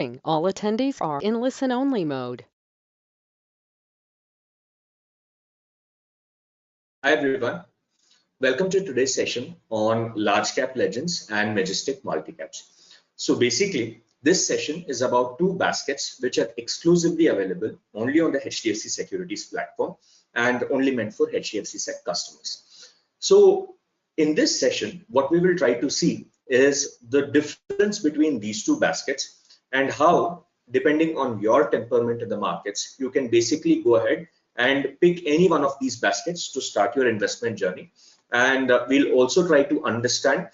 All attendees are in listen-only mode. Hi everyone, welcome to today's session on large cap legends and majestic multi-caps. So basically, this session is about two baskets which are exclusively available only on the HDFC securities platform and only meant for HDFC Sec customers. So in this session, what we will try to see is the difference between these two baskets and how, depending on your temperament in the markets, you can basically go ahead and pick any one of these baskets to start your investment journey. And we'll also try to understand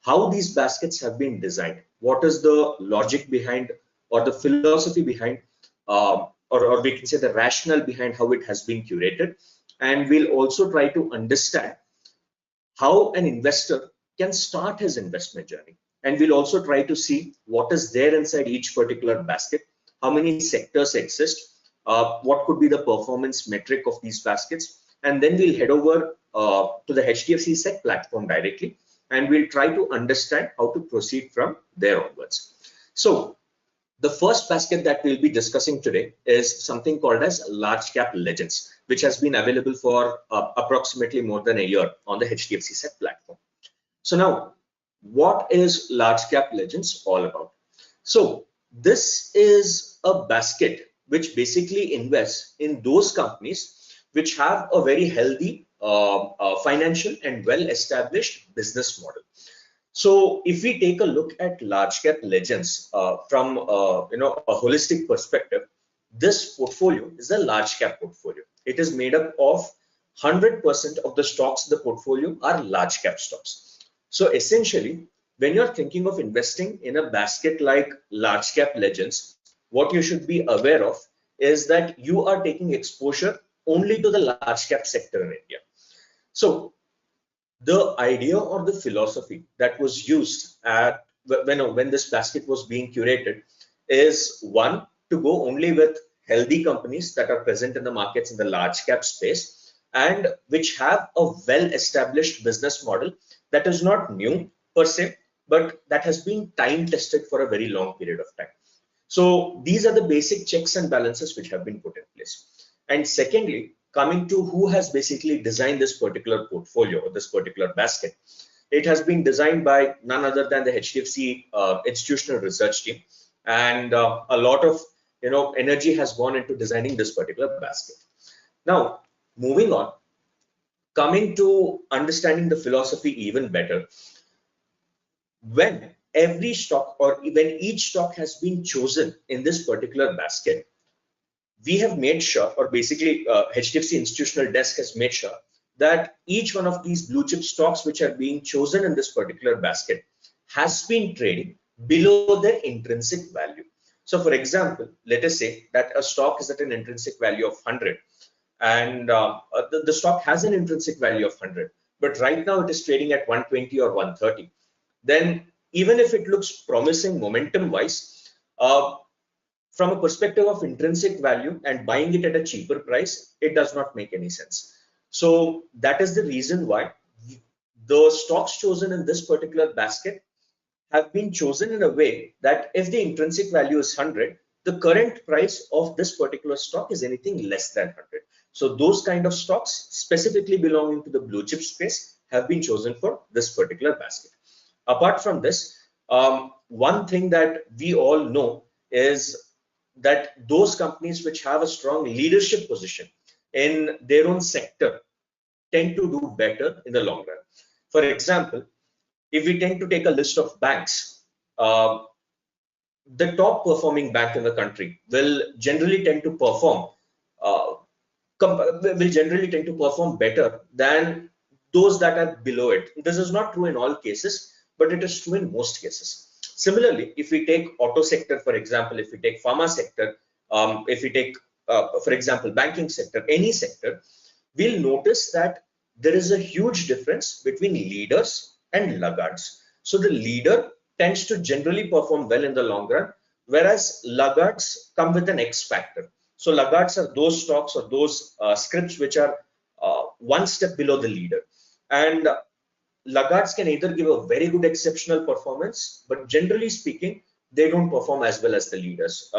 how these baskets have been designed. What is the logic behind or the philosophy behind, or we can say the rationale behind how it has been curated. And we'll also try to understand how an investor can start his investment journey. And we'll also try to see what is there inside each particular basket, how many sectors exist, what could be the performance metric of these baskets, and then we'll head over to the HDFC Sec platform directly, and we'll try to understand how to proceed from there onwards. So the first basket that we'll be discussing today is something called as large cap legends, which has been available for approximately more than a year on the HDFC Sec platform. So now, what is large cap legends all about? So this is a basket which basically invests in those companies which have a very healthy financial and well-established business model. So if we take a look at large cap legends from a holistic perspective, this portfolio is a large cap portfolio. It is made up of 100% of the stocks in the portfolio are large cap stocks. So essentially, when you're thinking of investing in a basket like large cap legends, what you should be aware of is that you are taking exposure only to the large cap sector in India. So the idea or the philosophy that was used at when this basket was being curated is, one, to go only with healthy companies that are present in the markets in the large cap space and which have a well-established business model that is not new per se, but that has been time tested for a very long period of time. So these are the basic checks and balances which have been put in place. And secondly, coming to who has basically designed this particular portfolio or this particular basket, it has been designed by none other than the HDFC institutional research team, and a lot of energy has gone into designing this particular basket. Now, moving on, coming to understanding the philosophy even better, when every stock or when each stock has been chosen in this particular basket, we have made sure, or basically HDFC institutional desk has made sure that each one of these blue chip stocks which are being chosen in this particular basket has been trading below their intrinsic value. So for example, let us say that a stock is at an intrinsic value of 100 and the stock has an intrinsic value of 100, but right now it is trading at 120 or 130. Then even if it looks promising momentum wise, from a perspective of intrinsic value and buying it at a cheaper price, it does not make any sense. So that is the reason why the stocks chosen in this particular basket have been chosen in a way that if the intrinsic value is 100, the current price of this particular stock is anything less than 100. So those kind of stocks specifically belonging to the blue chip space have been chosen for this particular basket. Apart from this, one thing that we all know is that those companies which have a strong leadership position in their own sector tend to do better in the long run. For example, if we tend to take a list of banks, the top performing bank in the country will generally tend to perform better than those that are below it. This is not true in all cases, but it is true in most cases. Similarly, if we take auto sector, for example, if we take pharma sector, if we take, for example, banking sector, any sector, we'll notice that there is a huge difference between leaders and laggards. So the leader tends to generally perform well in the long run, whereas laggards come with an X factor. So laggards are those stocks or those scripts which are one step below the leader. And laggards can either give a very good exceptional performance, but generally speaking, they don't perform as well as the leaders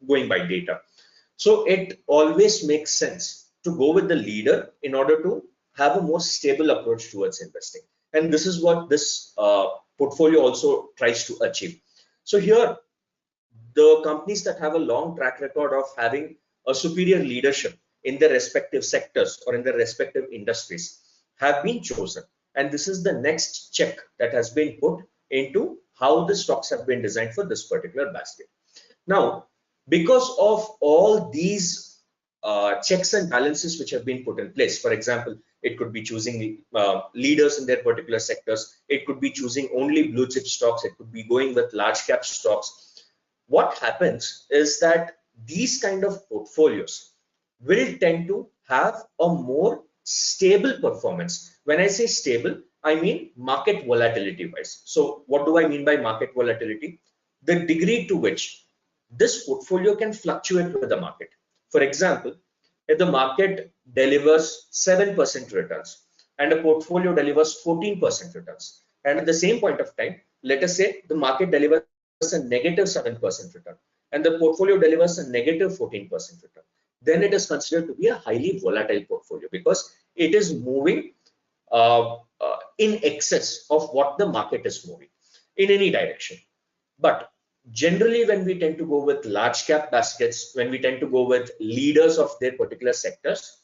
going by data. So it always makes sense to go with the leader in order to have a more stable approach towards investing. And this is what this portfolio also tries to achieve. So here, the companies that have a long track record of having a superior leadership in their respective sectors or in their respective industries have been chosen. And this is the next check that has been put into how the stocks have been designed for this particular basket. Now, because of all these checks and balances which have been put in place, for example, it could be choosing leaders in their particular sectors, it could be choosing only blue chip stocks, it could be going with large cap stocks. What happens is that these kind of portfolios will tend to have a more stable performance. When I say stable, I mean market volatility wise. So what do I mean by market volatility? The degree to which this portfolio can fluctuate with the market. For example, if the market delivers 7% returns and a portfolio delivers 14% returns, and at the same point of time, let us say the market delivers a negative 7% return and the portfolio delivers a negative 14% return, then it is considered to be a highly volatile portfolio because it is moving in excess of what the market is moving in any direction. But generally, when we tend to go with large cap baskets, when we tend to go with leaders of their particular sectors,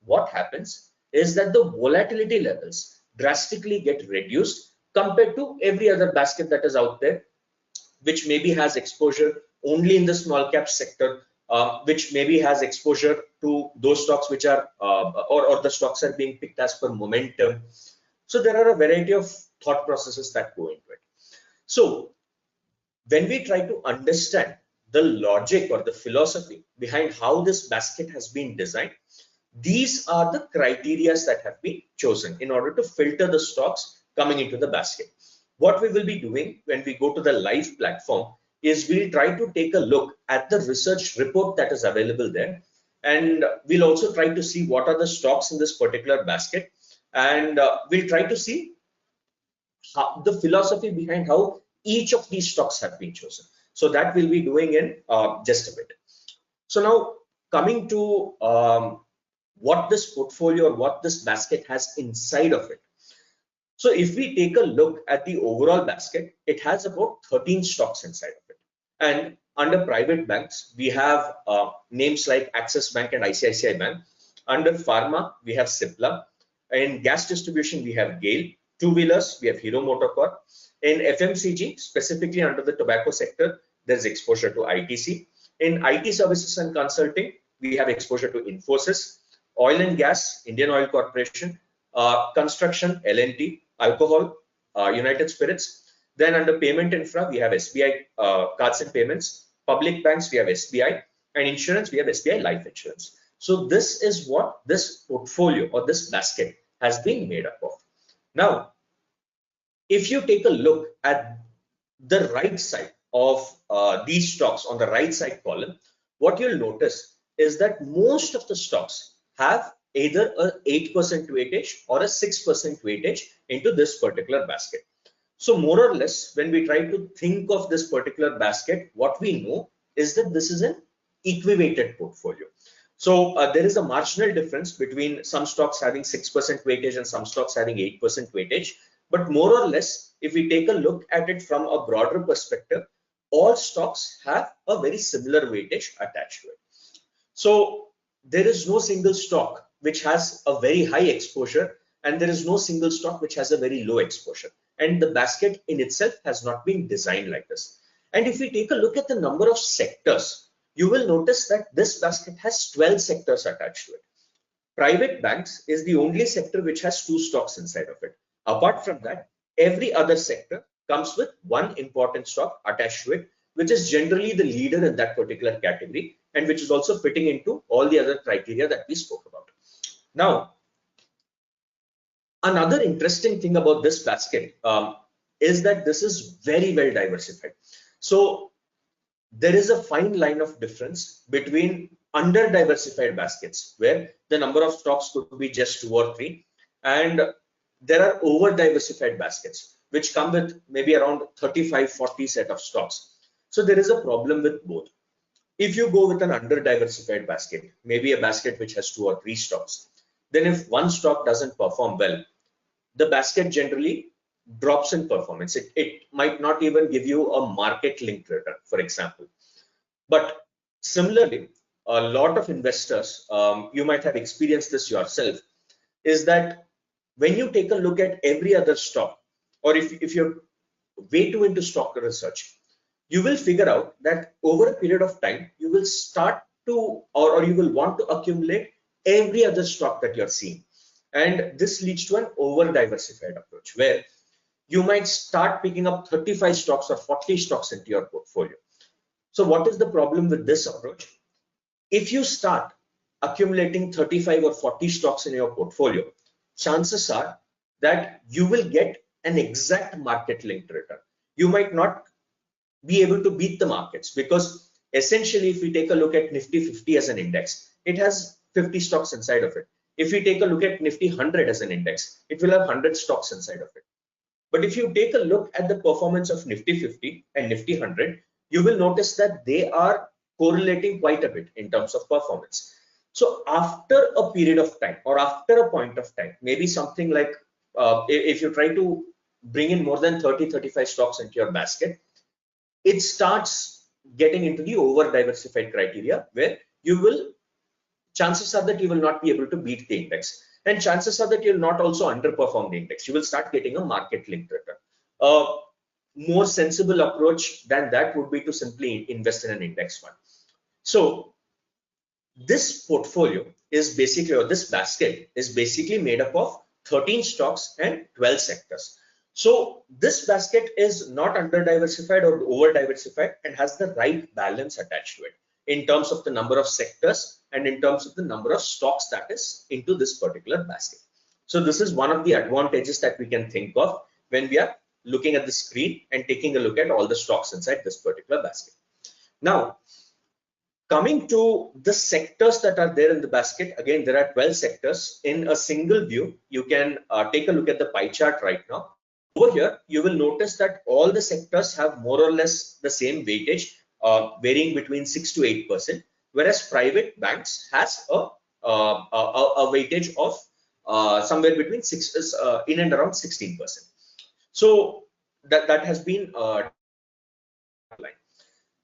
what happens is that the volatility levels drastically get reduced compared to every other basket that is out there, which maybe has exposure only in the small cap sector, which maybe has exposure to those stocks which are or the stocks are being picked as per momentum. So there are a variety of thought processes that go into it. So when we try to understand the logic or the philosophy behind how this basket has been designed, these are the criteria that have been chosen in order to filter the stocks coming into the basket. What we will be doing when we go to the live platform is we'll try to take a look at the research report that is available there, and we'll also try to see what are the stocks in this particular basket, and we'll try to see how, the philosophy behind how each of these stocks have been chosen. So that we'll be doing in just a bit. So now coming to what this portfolio or what this basket has inside of it. So if we take a look at the overall basket, it has about 13 stocks inside of it. And under private banks, we have names like Axis Bank and ICICI Bank. Under pharma, we have Cipla. In gas distribution, we have GAIL. Two-wheelers, we have Hero MotoCorp. In FMCG, specifically under the tobacco sector, there's exposure to ITC. In IT services and consulting, we have exposure to Infosys. Oil and gas, Indian Oil Corporation. Construction, L&T. Alcohol, United Spirits. Then under payment infra, we have SBI cards and payments. Public banks, we have SBI. And insurance, we have SBI Life Insurance. So this is what this portfolio or this basket has been made up of. Now, if you take a look at the right side of these stocks on the right side column, what you'll notice is that most of the stocks have either a 8% weightage or a 6% weightage into this particular basket. So more or less, when we try to think of this particular basket, what we know is that this is an equivalent portfolio. So there is a marginal difference between some stocks having 6% weightage and some stocks having 8% weightage. But more or less, if we take a look at it from a broader perspective, all stocks have a very similar weightage attached to it. So there is no single stock which has a very high exposure, and there is no single stock which has a very low exposure. And the basket in itself has not been designed like this. And if we take a look at the number of sectors, you will notice that this basket has 12 sectors attached to it. Private banks is the only sector which has 2 stocks inside of it. Apart from that, every other sector comes with one important stock attached to it, which is generally the leader in that particular category, and which is also fitting into all the other criteria that we spoke about. Now, another interesting thing about this basket is that this is very well diversified. So there is a fine line of difference between under diversified baskets, where the number of stocks could be just 2 or 3, and there are over diversified baskets which come with maybe around 35-40 set of stocks. So there is a problem with both. If you go with an under diversified basket, maybe a basket which has 2 or 3 stocks, then if one stock doesn't perform well, the basket generally drops in performance. It might not even give you a market linked return, for example. But similarly, a lot of investors, you might have experienced this yourself, is that when you take a look at every other stock, or if you're way too into stock research, you will figure out that over a period of time, you will start to, or you will want to accumulate every other stock that you're seeing. And this leads to an over diversified approach where you might start picking up 35 stocks or 40 stocks into your portfolio. So what is the problem with this approach? If you start accumulating 35 or 40 stocks in your portfolio, chances are that you will get an exact market linked return. You might not be able to beat the markets because essentially if we take a look at Nifty 50 as an index, it has 50 stocks inside of it. If we take a look at Nifty 100 as an index, it will have 100 stocks inside of it. But if you take a look at the performance of Nifty 50 and Nifty 100, you will notice that they are correlating quite a bit in terms of performance. So after a period of time or after a point of time, maybe something like if you try to bring in more than 30-35 stocks into your basket, it starts getting into the over diversified criteria where you will, chances are that you will not be able to beat the index, and chances are that you'll not also underperform the index. You will start getting a market linked return. More sensible approach than that would be to simply invest in an index fund. So this portfolio is basically, or this basket is basically made up of 13 stocks and 12 sectors. So this basket is not under diversified or over diversified and has the right balance attached to it in terms of the number of sectors and in terms of the number of stocks that is into this particular basket. So this is one of the advantages that we can think of when we are looking at the screen and taking a look at all the stocks inside this particular basket. Now, coming to the sectors that are there in the basket, again, there are 12 sectors. In a single view, you can take a look at the pie chart right now. Over here, you will notice that all the sectors have more or less the same weightage, varying between 6 to 8%, whereas private banks has a weightage of somewhere between in and around 16%. So that has been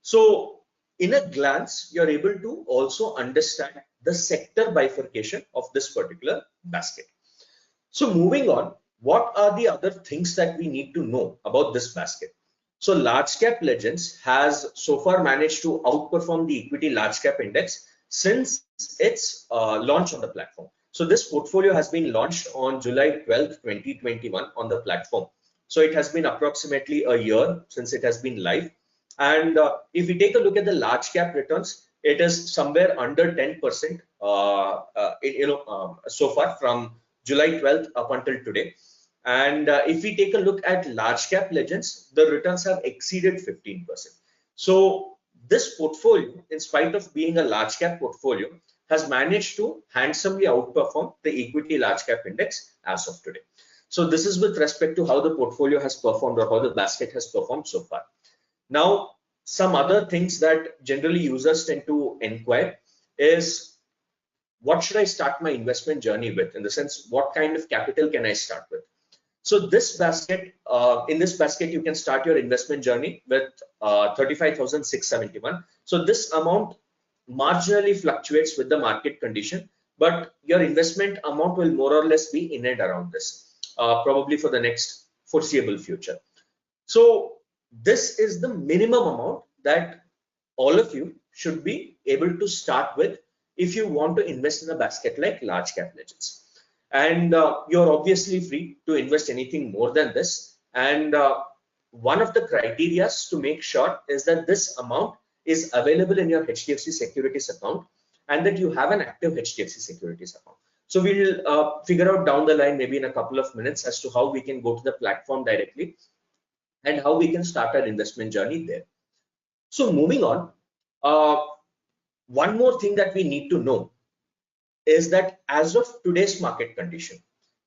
so in a glance, you're able to also understand the sector bifurcation of this particular basket. So moving on, what are the other things that we need to know about this basket? So large cap legends has so far managed to outperform the equity large cap index since its launch on the platform. So this portfolio has been launched on July 12th, 2021 on the platform. So it has been approximately a year since it has been live. And if we take a look at the large cap returns, it is somewhere under 10% so far from July 12th up until today. And if we take a look at large cap legends, the returns have exceeded 15%. So this portfolio, in spite of being a large cap portfolio, has managed to handsomely outperform the equity large cap index as of today. So this is with respect to how the portfolio has performed or how the basket has performed so far. Now, some other things that generally users tend to inquire is, what should I start my investment journey with? In the sense, what kind of capital can I start with? So this basket, in this basket, you can start your investment journey with 35,671. So this amount marginally fluctuates with the market condition, but your investment amount will more or less be in and around this, probably for the next foreseeable future. So this is the minimum amount that all of you should be able to start with if you want to invest in a basket like large cap legends. And you're obviously free to invest anything more than this. And one of the criteria to make sure is that this amount is available in your HDFC securities account and that you have an active HDFC securities account. So we'll figure out down the line, maybe in a couple of minutes, as to how we can go to the platform directly and how we can start our investment journey there. So moving on, one more thing that we need to know is that as of today's market condition,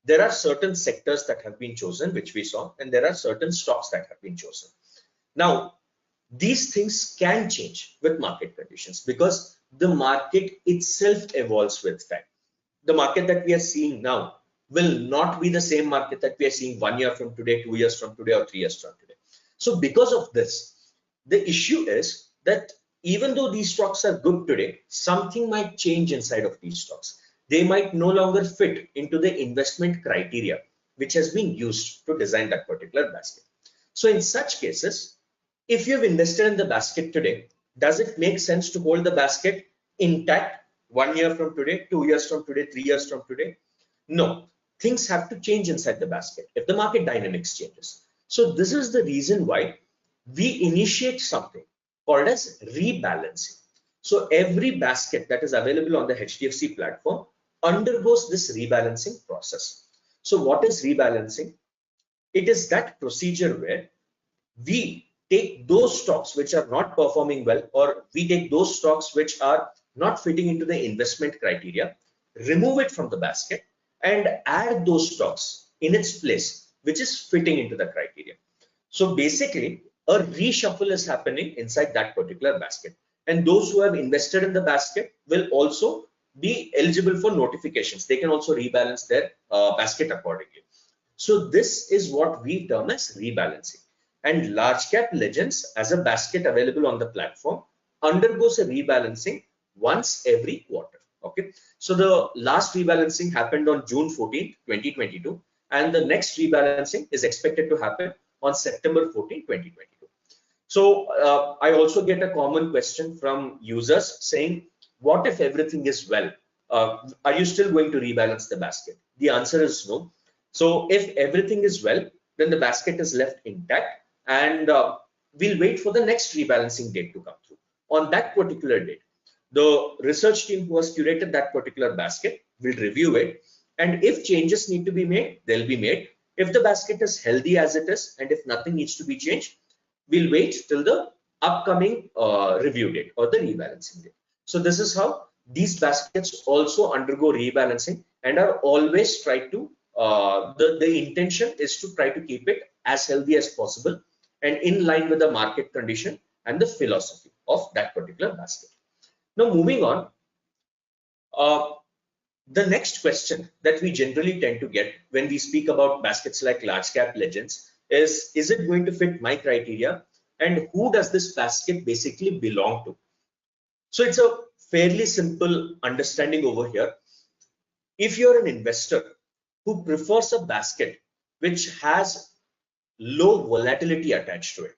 there are certain sectors that have been chosen, which we saw, and there are certain stocks that have been chosen. Now, these things can change with market conditions because the market itself evolves with time. The market that we are seeing now will not be the same market that we are seeing 1 year from today, 2 years from today, or 3 years from today. So because of this, the issue is that even though these stocks are good today, something might change inside of these stocks. They might no longer fit into the investment criteria which has been used to design that particular basket. So in such cases, if you've invested in the basket today, does it make sense to hold the basket intact 1 year from today, 2 years from today, 3 years from today? No, things have to change inside the basket if the market dynamics changes. So this is the reason why we initiate something called as rebalancing. So every basket that is available on the HDFC platform undergoes this rebalancing process. So what is rebalancing? It is that procedure where we take those stocks which are not performing well, or we take those stocks which are not fitting into the investment criteria, remove it from the basket and add those stocks in its place which is fitting into the criteria. So basically a reshuffle is happening inside that particular basket, and those who have invested in the basket will also be eligible for notifications. They can also rebalance their basket accordingly. So this is what we term as rebalancing. And large cap legends as a basket available on the platform undergoes a rebalancing once every quarter. Okay, so the last rebalancing happened on June 14th, 2022, and the next rebalancing is expected to happen on September 14, 2022. So I also get a common question from users saying, what if everything is well? Are you still going to rebalance the basket? The answer is no. So if everything is well, then the basket is left intact, and we'll wait for the next rebalancing date to come through. On that particular date, the research team who has curated that particular basket will review it, and if changes need to be made, they'll be made. If the basket is healthy as it is, and if nothing needs to be changed, we'll wait till the upcoming review date or the rebalancing date. So this is how these baskets also undergo rebalancing and are always tried to, the intention is to try to keep it as healthy as possible and in line with the market condition and the philosophy of that particular basket. Now moving on, the next question that we generally tend to get when we speak about baskets like large cap legends is it going to fit my criteria, and who does this basket basically belong to? So it's a fairly simple understanding over here. If you're an investor who prefers a basket which has low volatility attached to it,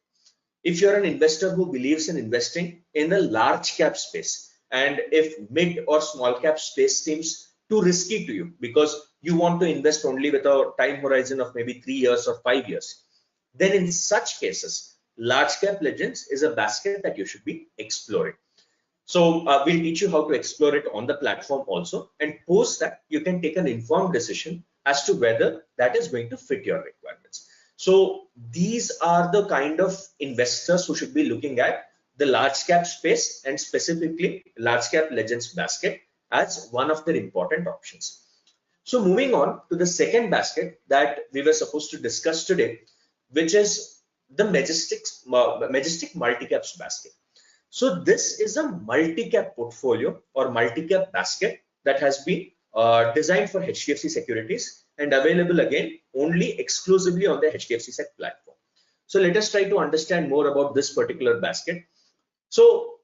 if you're an investor who believes in investing in the large cap space, and if mid or small cap space seems too risky to you because you want to invest only with a time horizon of maybe 3 years or 5 years, then in such cases, large cap legends is a basket that you should be exploring. So we'll teach you how to explore it on the platform also, and post that you can take an informed decision as to whether that is going to fit your requirements. So these are the kind of investors who should be looking at the large cap space, and specifically large cap legends basket, as one of their important options. So moving on to the second basket that we were supposed to discuss today, which is the Majestic multi-caps basket. So this is a multi-cap portfolio or multi-cap basket that has been designed for HDFC securities and available again only exclusively on the HDFC Sec platform. So let us try to understand more about this particular basket. So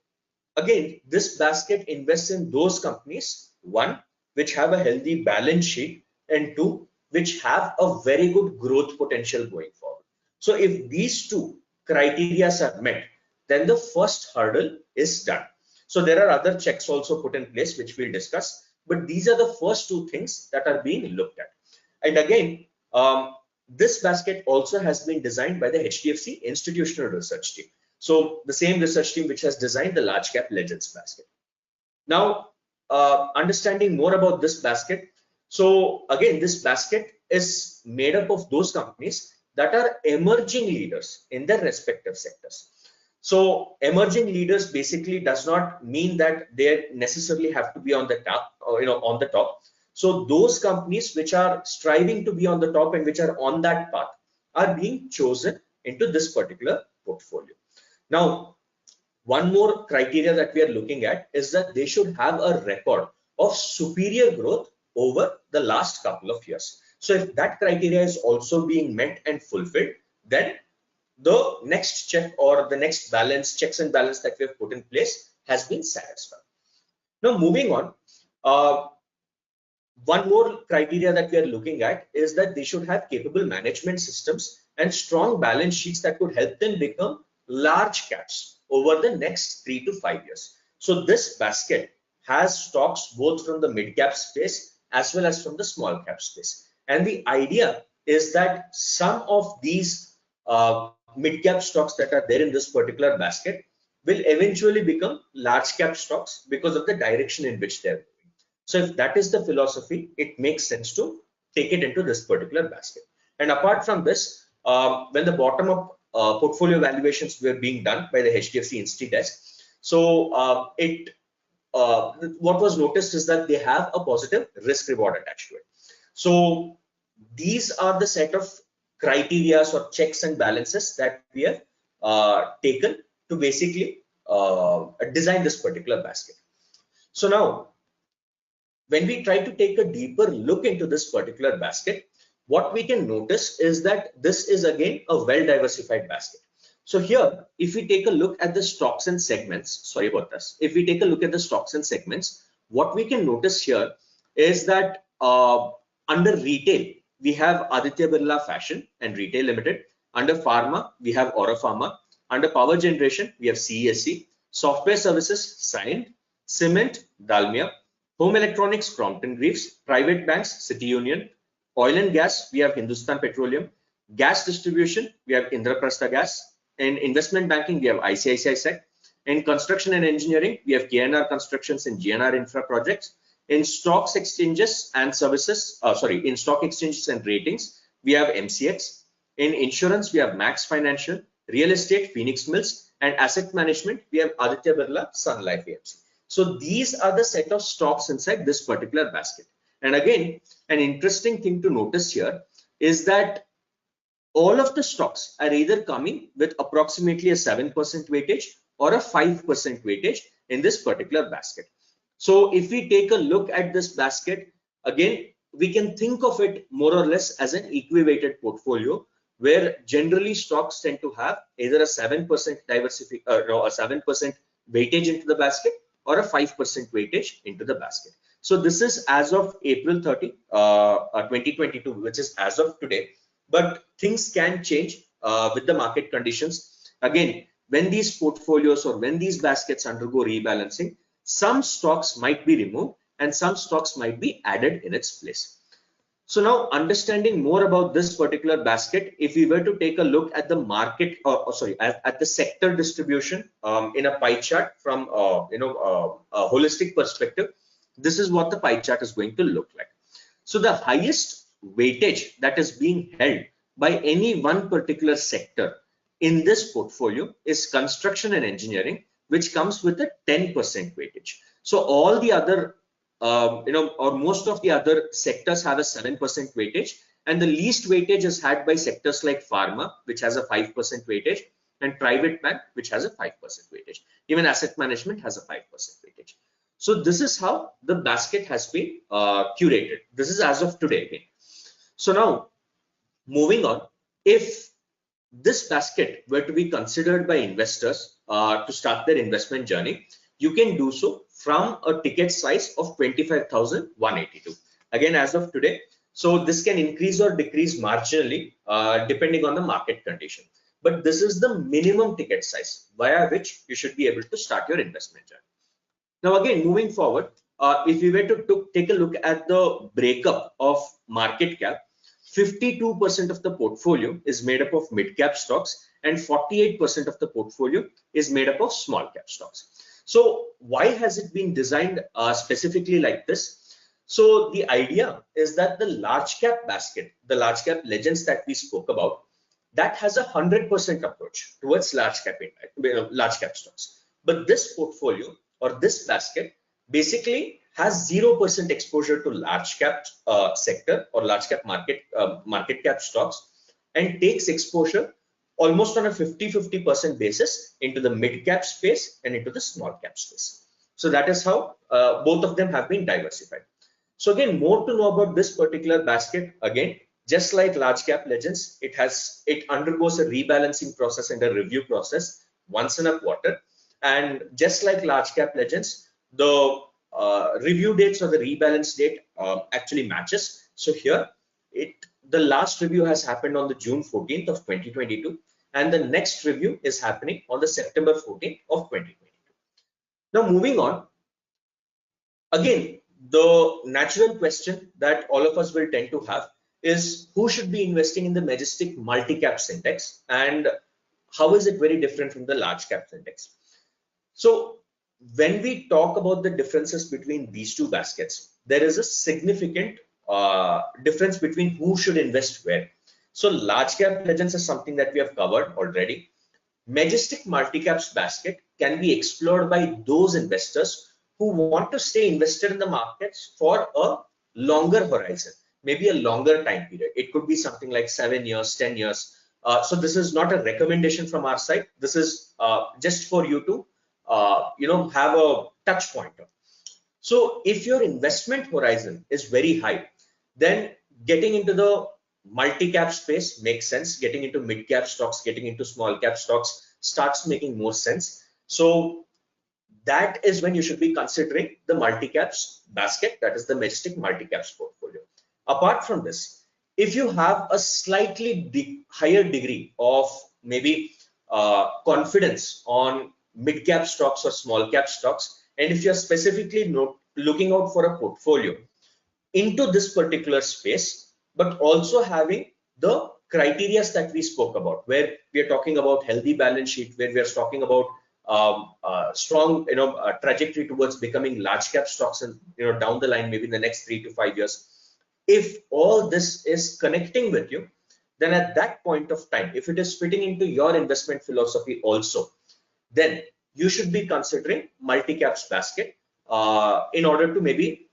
again, this basket invests in those companies, one, which have a healthy balance sheet, and two, which have a very good growth potential going forward. So if these two criteria are met, then the first hurdle is done. So there are other checks also put in place, which we'll discuss, but these are the first two things that are being looked at. And again, this basket also has been designed by the HDFC institutional research team. So the same research team which has designed the large cap legends basket. Now, understanding more about this basket. So again, this basket is made up of those companies that are emerging leaders in their respective sectors. So emerging leaders basically does not mean that they necessarily have to be on the top, or on the top. So those companies which are striving to be on the top and which are on that path are being chosen into this particular portfolio. Now, one more criteria that we are looking at is that they should have a record of superior growth over the last couple of years. So if that criteria is also being met and fulfilled, then the next check or the next checks and balance that we have put in place has been satisfied. Now moving on, one more criteria that we are looking at is that they should have capable management systems and strong balance sheets that could help them become large caps over the next 3 to 5 years. So this basket has stocks both from the mid cap space as well as from the small cap space. And the idea is that some of these mid cap stocks that are there in this particular basket will eventually become large cap stocks because of the direction in which they're. So if that is the philosophy, it makes sense to take it into this particular basket. And apart from this, when the bottom-up portfolio valuations were being done by the HDFC Insti desk, so what was noticed is that they have a positive risk reward attached to it. So these are the set of criteria or checks and balances that we have taken to basically design this particular basket. So now, when we try to take a deeper look into this particular basket, what we can notice is that this is again a well-diversified basket. So here, if we take a look at the stocks and segments, sorry about this, if we take a look at the stocks and segments, what we can notice here is that under retail, we have Aditya Birla Fashion and Retail Limited. Under pharma, we have Aura Pharma. Under power generation, we have CESC. Software services, Cyient. Cement, Dalmia. Home electronics, Crompton Greaves. Private banks, City Union. Oil and gas, we have Hindustan Petroleum. Gas distribution, we have Indraprastha Gas. In investment banking, we have ICICI Sec. In construction and engineering, we have KNR Constructions and GNR Infra Projects. In stocks exchanges and services, in stock exchanges and ratings, we have MCX. In insurance, we have Max Financial. Real estate, Phoenix Mills. And asset management, we have Aditya Birla Sun Life AMC. So these are the set of stocks inside this particular basket. And again, an interesting thing to notice here is that all of the stocks are either coming with approximately a 7% weightage or a 5% weightage in this particular basket. So if we take a look at this basket, again, we can think of it more or less as an equity-weighted portfolio, where generally stocks tend to have either a 7% a 7% weightage into the basket or a 5% weightage into the basket. So this is as of April 30, 2022, which is as of today. But things can change with the market conditions. Again, when these portfolios or when these baskets undergo rebalancing, some stocks might be removed and some stocks might be added in its place. So now, understanding more about this particular basket, if we were to take a look at the market, at the sector distribution in a pie chart from a holistic perspective, this is what the pie chart is going to look like. So the highest weightage that is being held by any one particular sector in this portfolio is construction and engineering, which comes with a 10% weightage. So all the other or most of the other sectors have a 7% weightage, and the least weightage is had by sectors like pharma, which has a 5% weightage, and private bank, which has a 5% weightage. Even asset management has a 5% weightage. So this is how the basket has been curated. This is as of today again. So now, moving on, if this basket were to be considered by investors to start their investment journey, you can do so from a ticket size of 25,182. Again, as of today. So this can increase or decrease marginally depending on the market condition. But this is the minimum ticket size via which you should be able to start your investment journey. Now, again, moving forward, if we were to take a look at the breakup of market cap, 52% of the portfolio is made up of mid cap stocks and 48% of the portfolio is made up of small cap stocks. So why has it been designed specifically like this? So the idea is that the large cap basket, the large cap legends that we spoke about, that has a 100% approach towards large cap stocks. But this portfolio or this basket basically has 0% exposure to large cap sector or large cap market cap stocks, and takes exposure almost on a 50-50% basis into the mid cap space and into the small cap space. So that is how both of them have been diversified. So again, more to know about this particular basket. Again, just like large cap legends, it undergoes a rebalancing process and a review process once in a quarter. And just like large cap legends, the review dates or the rebalance date actually matches. So here, the last review has happened on the June 14th of 2022, and the next review is happening on the September 14th of 2022. Now moving on, again, the natural question that all of us will tend to have is who should be investing in the Majestic multi-caps index, and how is it very different from the large caps index? So when we talk about the differences between these two baskets, there is a significant difference between who should invest where. So large cap legends is something that we have covered already. Majestic multi-caps basket can be explored by those investors who want to stay invested in the markets for a longer horizon, maybe a longer time period. It could be something like 7 years, 10 years. So this is not a recommendation from our side. This is just for you to have a touch pointer. So if your investment horizon is very high, then getting into the multi-cap space makes sense. Getting into mid-cap stocks, getting into small-cap stocks starts making more sense. So that is when you should be considering the multi-caps basket, that is the Majestic multi-caps portfolio. Apart from this, if you have a slightly higher degree of maybe confidence on mid-cap stocks or small-cap stocks, and if you're specifically looking out for a portfolio into this particular space, but also having the criteria that we spoke about, where we are talking about healthy balance sheet, where we are talking about strong trajectory towards becoming large cap stocks and down the line, maybe in the next 3 to 5 years. If all this is connecting with you, then at that point of time, if it is fitting into your investment philosophy also, then you should be considering multi-caps basket in order to maybe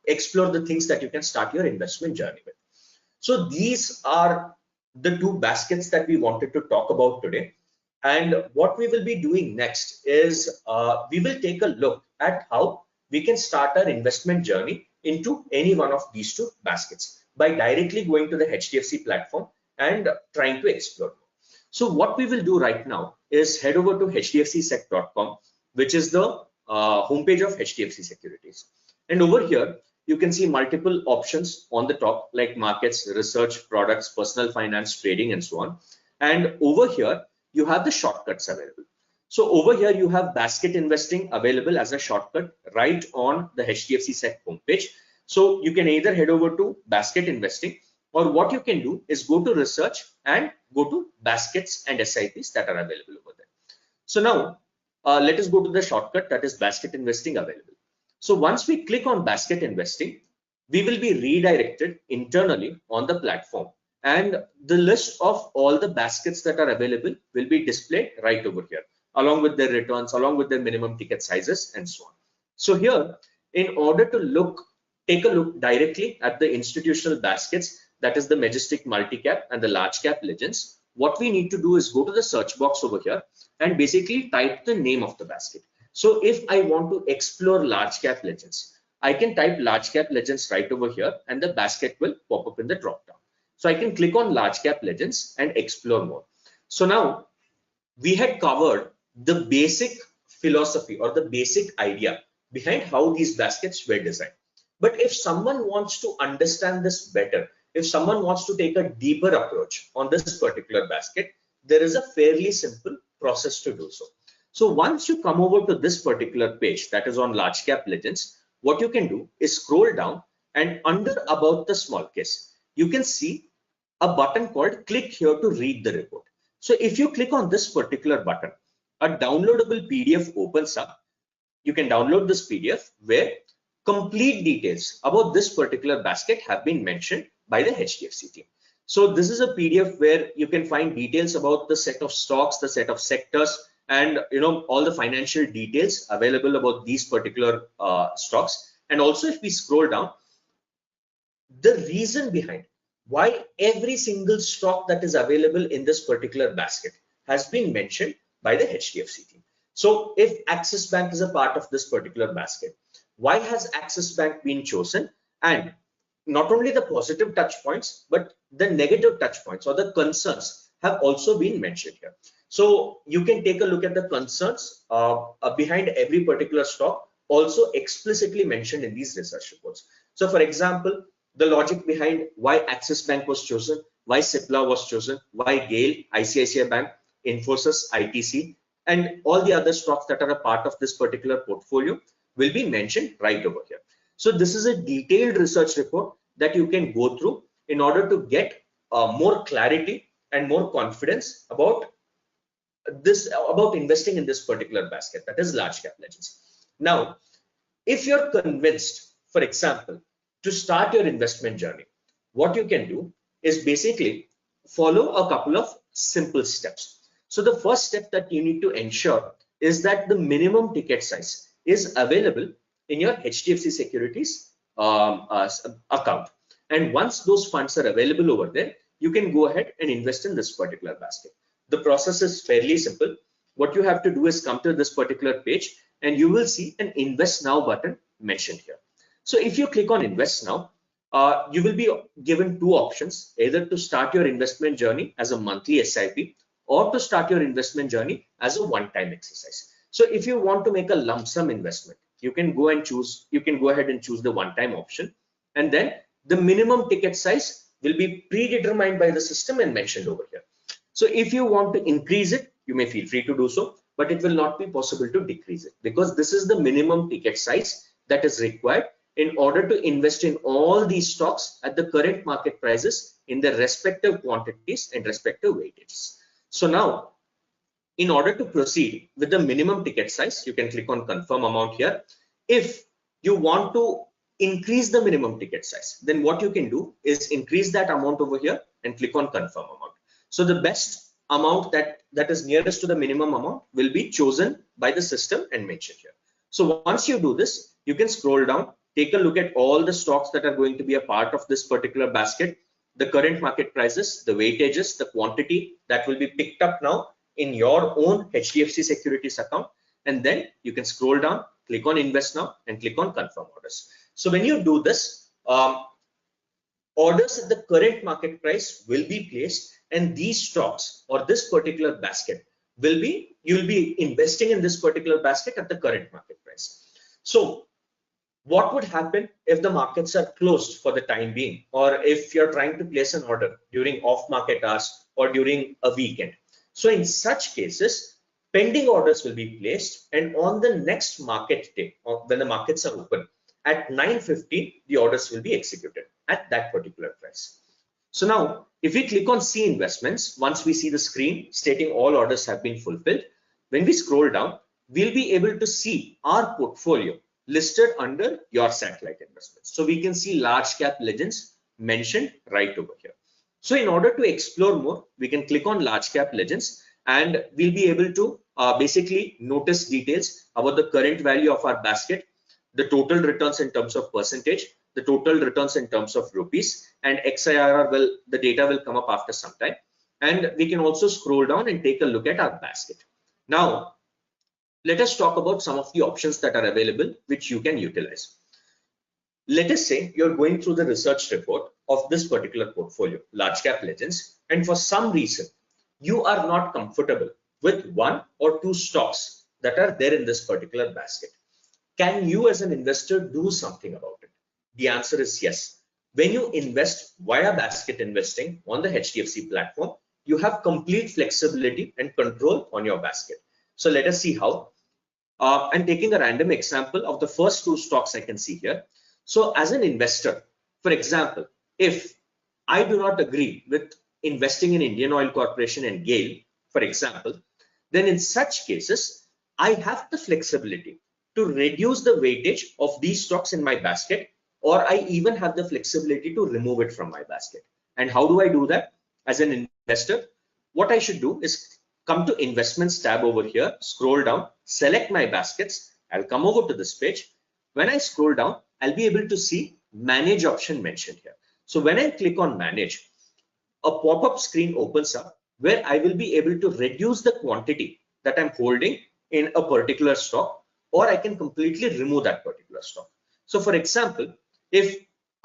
explore the things that you can start your investment journey with. So these are the two baskets that we wanted to talk about today. And what we will be doing next is we will take a look at how we can start our investment journey into any one of these two baskets by directly going to the HDFC platform and trying to explore. So what we will do right now is head over to hdfcsec.com, which is the homepage of HDFC Securities. And over here, you can see multiple options on the top, like markets, research, products, personal finance, trading, and so on. And over here, you have the shortcuts available. So over here, you have basket investing available as a shortcut right on the HDFC Sec homepage. So you can either head over to basket investing, or what you can do is go to research and go to baskets and SIPs that are available over there. So now let us go to the shortcut, that is basket investing available. So once we click on basket investing, we will be redirected internally on the platform, and the list of all the baskets that are available will be displayed right over here, along with their returns, along with their minimum ticket sizes, and so on. So here, in order to take a look directly at the institutional baskets, that is the Majestic multi-cap and the large cap legends, what we need to do is go to the search box over here and basically type the name of the basket. So if I want to explore large cap legends, I can type large cap legends right over here, and the basket will pop up in the drop down. So I can click on large cap legends and explore more. So now we had covered the basic philosophy or the basic idea behind how these baskets were designed. But if someone wants to understand this better, if someone wants to take a deeper approach on this particular basket, there is a fairly simple process to do so. So once you come over to this particular page that is on large cap legends, what you can do is scroll down, and under about the small case, you can see a button called click here to read the report. So if you click on this particular button, a downloadable PDF opens up. You can download this PDF where complete details about this particular basket have been mentioned by the HDFC team. So this is a PDF where you can find details about the set of stocks, the set of sectors, and all the financial details available about these particular stocks. And also, if we scroll down, the reason behind why every single stock that is available in this particular basket has been mentioned by the HDFC team. So if Axis Bank is a part of this particular basket, why has Axis Bank been chosen? And not only the positive touch points, but the negative touch points or the concerns have also been mentioned here. So you can take a look at the concerns behind every particular stock, also explicitly mentioned in these research reports. So for example, the logic behind why Axis Bank was chosen, why Cipla was chosen, why GAIL, ICICI Bank, Infosys, ITC, and all the other stocks that are a part of this particular portfolio will be mentioned right over here. So this is a detailed research report that you can go through in order to get more clarity and more confidence about investing in this particular basket, that is large cap legends. Now, if you're convinced, for example, to start your investment journey, what you can do is basically follow a couple of simple steps. So the first step that you need to ensure is that the minimum ticket size is available in your HDFC securities account. And once those funds are available over there, you can go ahead and invest in this particular basket. The process is fairly simple. What you have to do is come to this particular page and you will see an invest now button mentioned here. So if you click on invest now, you will be given two options, either to start your investment journey as a monthly SIP or to start your investment journey as a one-time exercise. So if you want to make a lump sum investment, you can go ahead and choose the one-time option, and then the minimum ticket size will be predetermined by the system and mentioned over here. So if you want to increase it, you may feel free to do so, but it will not be possible to decrease it because this is the minimum ticket size that is required in order to invest in all these stocks at the current market prices in their respective quantities and respective weightages. So now, in order to proceed with the minimum ticket size, you can click on confirm amount here. If you want to increase the minimum ticket size, then what you can do is increase that amount over here and click on confirm amount. So the best amount that is nearest to the minimum amount will be chosen by the system and mentioned here. So once you do this, you can scroll down, take a look at all the stocks that are going to be a part of this particular basket, the current market prices, the weightages, the quantity that will be picked up now in your own HDFC securities account, and then you can scroll down, click on invest now and click on confirm orders. So when you do this, orders at the current market price will be placed, and these stocks or this particular basket you'll be investing in this particular basket at the current market price. So what would happen if the markets are closed for the time being, or if you're trying to place an order during off market hours or during a weekend? So in such cases, pending orders will be placed, and on the next market day, or when the markets are open at 9:50, the orders will be executed at that particular price. So now, if we click on see investments, once we see the screen stating all orders have been fulfilled, when we scroll down, we'll be able to see our portfolio listed under your satellite investments. So we can see large cap legends mentioned right over here. So in order to explore more, we can click on large cap legends and we'll be able to basically notice details about the current value of our basket, the total returns in terms of percentage, the total returns in terms of rupees, and XIRR the data will come up after some time. And we can also scroll down and take a look at our basket. Now, let us talk about some of the options that are available which you can utilize. Let us say you're going through the research report of this particular portfolio, large cap legends, and for some reason you are not comfortable with one or two stocks that are there in this particular basket. Can you as an investor do something about it? The answer is yes. When you invest via basket investing on the HDFC platform, you have complete flexibility and control on your basket. So let us see how. I'm taking a random example of the first two stocks I can see here. So as an investor, for example, if I do not agree with investing in Indian Oil Corporation and GAIL, for example, then in such cases, I have the flexibility to reduce the weightage of these stocks in my basket, or I even have the flexibility to remove it from my basket. And how do I do that? As an investor, what I should do is come to investments tab over here, scroll down, select my baskets. I'll come over to this page. When I scroll down, I'll be able to see manage option mentioned here. So when I click on manage, a pop-up screen opens up where I will be able to reduce the quantity that I'm holding in a particular stock, or I can completely remove that particular stock. So for example, if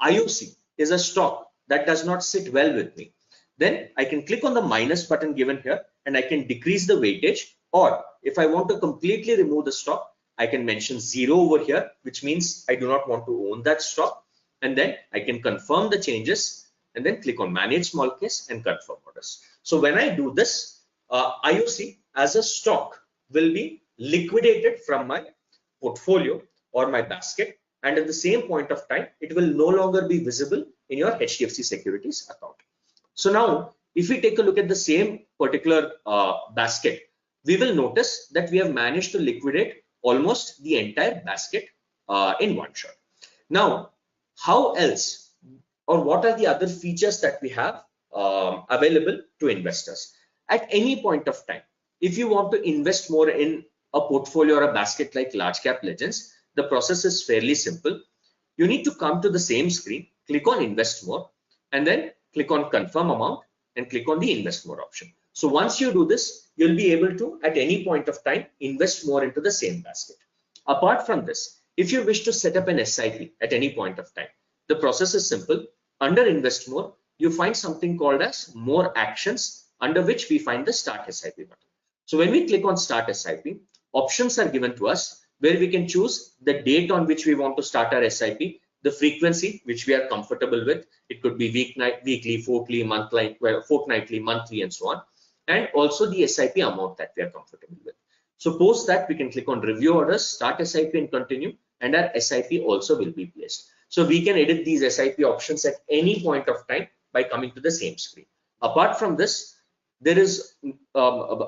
IOC is a stock that does not sit well with me, then I can click on the minus button given here and I can decrease the weightage, or if I want to completely remove the stock, I can mention 0 over here, which means I do not want to own that stock, and then I can confirm the changes and then click on manage small case and confirm orders. So when I do this, IOC as a stock will be liquidated from my portfolio or my basket, and at the same point of time it will no longer be visible in your HDFC securities account. So now if we take a look at the same particular basket, we will notice that we have managed to liquidate almost the entire basket in one shot. Now, how else, or what are the other features that we have available to investors? At any point of time, if you want to invest more in a portfolio or a basket like large cap legends, the process is fairly simple. You need to come to the same screen, click on invest more, and then click on confirm amount and click on the invest more option. So once you do this, you'll be able to at any point of time invest more into the same basket. Apart from this, if you wish to set up an SIP at any point of time, the process is simple. Under invest more, you find something called as more actions, under which we find the start SIP button. So when we click on start SIP, options are given to us where we can choose the date on which we want to start our SIP, the frequency which we are comfortable with. It could be weekly, fortnightly, monthly, and so on, and also the SIP amount that we are comfortable with. So post that, we can click on review orders, start SIP and continue, and our SIP also will be placed. So we can edit these SIP options at any point of time by coming to the same screen. Apart from this, there is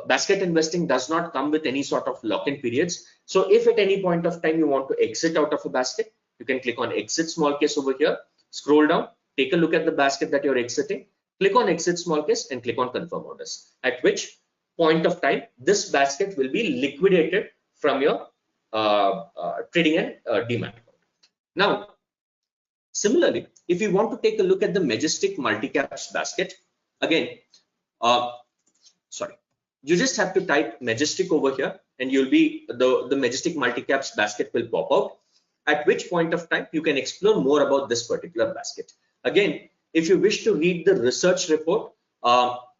basket investing does not come with any sort of lock-in periods. So if at any point of time you want to exit out of a basket, you can click on exit small case over here, scroll down, take a look at the basket that you're exiting, click on exit small case and click on confirm orders, at which point of time this basket will be liquidated from your trading and demat account. Now, similarly, if you want to take a look at the Majestic multi-caps basket, again, you just have to type Majestic over here and you'll be the Majestic multi-caps basket will pop out, at which point of time you can explore more about this particular basket. Again, if you wish to read the research report,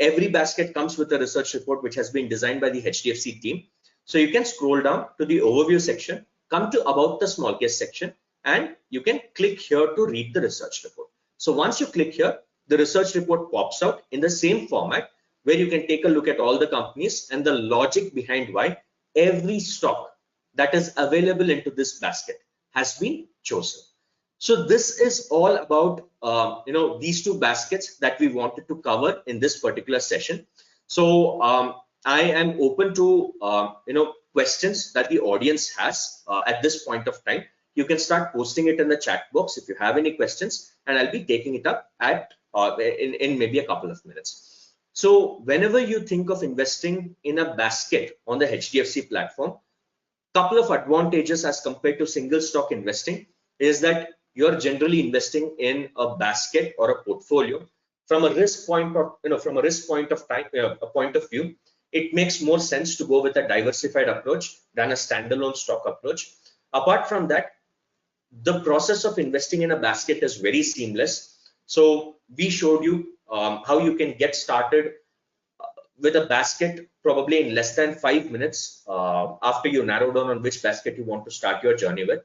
every basket comes with a research report which has been designed by the HDFC team. So you can scroll down to the overview section, come to about the small case section, and you can click here to read the research report. So once you click here, the research report pops out in the same format where you can take a look at all the companies and the logic behind why every stock that is available into this basket has been chosen. So this is all about these two baskets that we wanted to cover in this particular session. So I am open to questions that the audience has at this point of time. You can start posting it in the chat box if you have any questions, and I'll be taking it up at in maybe a couple of minutes. So whenever you think of investing in a basket on the HDFC platform, couple of advantages as compared to single stock investing is that you're generally investing in a basket or a portfolio. From a risk point of view, it makes more sense to go with a diversified approach than a standalone stock approach. Apart from that, the process of investing in a basket is very seamless. So we showed you how you can get started with a basket probably in less than 5 minutes after you narrow down on which basket you want to start your journey with.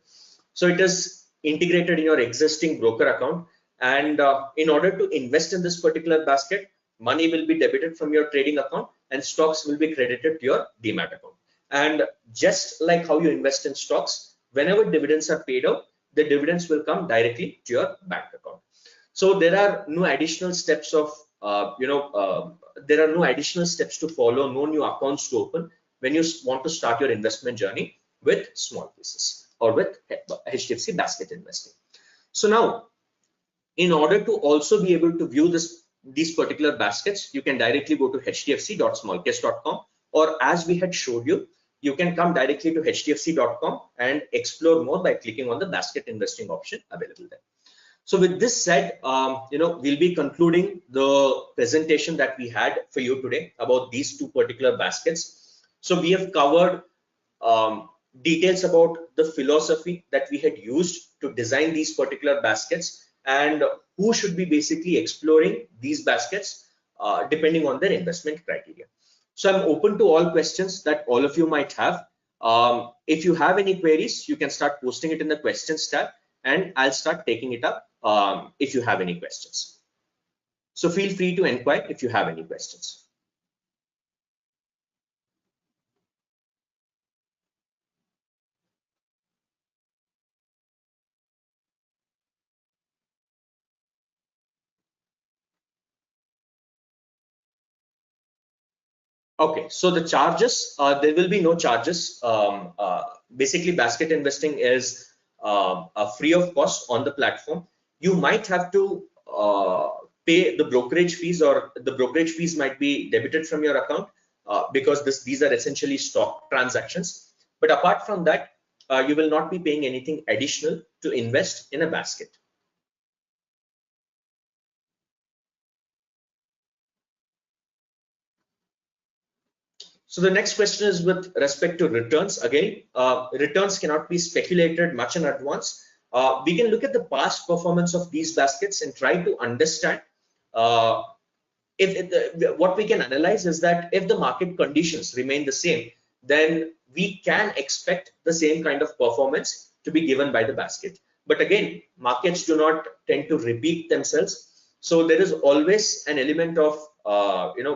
So it is integrated in your existing broker account, and in order to invest in this particular basket, money will be debited from your trading account and stocks will be credited to your demat account. And just like how you invest in stocks, whenever dividends are paid out, the dividends will come directly to your bank account. So there are no additional steps of there are no additional steps to follow, no new accounts to open when you want to start your investment journey with small cases or with HDFC basket investing. So now, in order to also be able to view these particular baskets, you can directly go to hdfc.smallcase.com, or as we had showed you, you can come directly to hdfc.com and explore more by clicking on the basket investing option available there. So with this said, we'll be concluding the presentation that we had for you today about these two particular baskets. So we have covered details about the philosophy that we had used to design these particular baskets and who should be basically exploring these baskets depending on their investment criteria. So I'm open to all questions that all of you might have. If you have any queries, you can start posting it in the questions tab and I'll start taking it up if you have any questions. So feel free to inquire if you have any questions. Okay, so the charges, there will be no charges. Basically, basket investing is free of cost on the platform. You might have to pay the brokerage fees, or the brokerage fees might be debited from your account because these are essentially stock transactions. But apart from that, you will not be paying anything additional to invest in a basket. So the next question is with respect to returns. Again, returns cannot be speculated much in advance. We can look at the past performance of these baskets and try to understand what we can analyze is that if the market conditions remain the same, then we can expect the same kind of performance to be given by the basket. But again, markets do not tend to repeat themselves. So there is always an element of,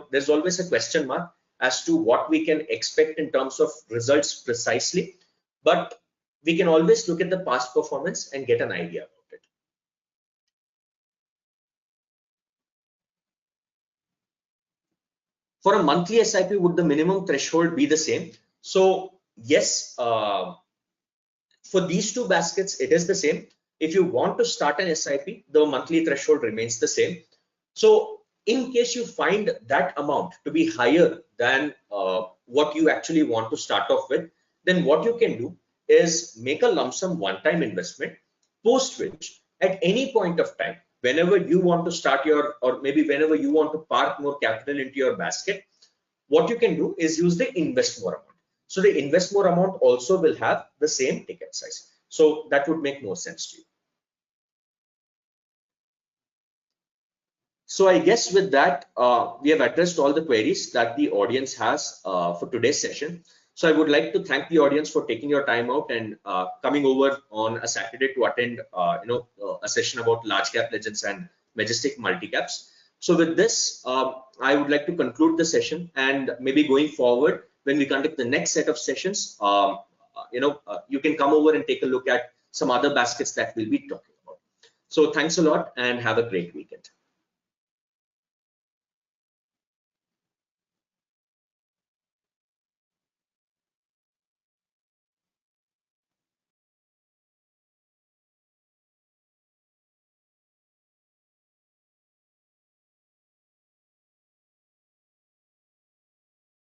there's always a question mark as to what we can expect in terms of results precisely. But we can always look at the past performance and get an idea about it. For a monthly SIP, would the minimum threshold be the same? So yes, for these two baskets, it is the same. If you want to start an SIP, the monthly threshold remains the same. So in case you find that amount to be higher than what you actually want to start off with, then what you can do is make a lump sum one-time investment, post which at any point of time, whenever you want to start or maybe whenever you want to park more capital into your basket, what you can do is use the invest more amount. So the invest more amount also will have the same ticket size. So that would make more sense to you. So I guess with that, we have addressed all the queries that the audience has for today's session. So I would like to thank the audience for taking your time out and coming over on a Saturday to attend, a session about large cap legends and Majestic multicaps. So with this, I would like to conclude the session, and maybe going forward, when we conduct the next set of sessions, you can come over and take a look at some other baskets that we'll be talking about. So thanks a lot and have a great weekend.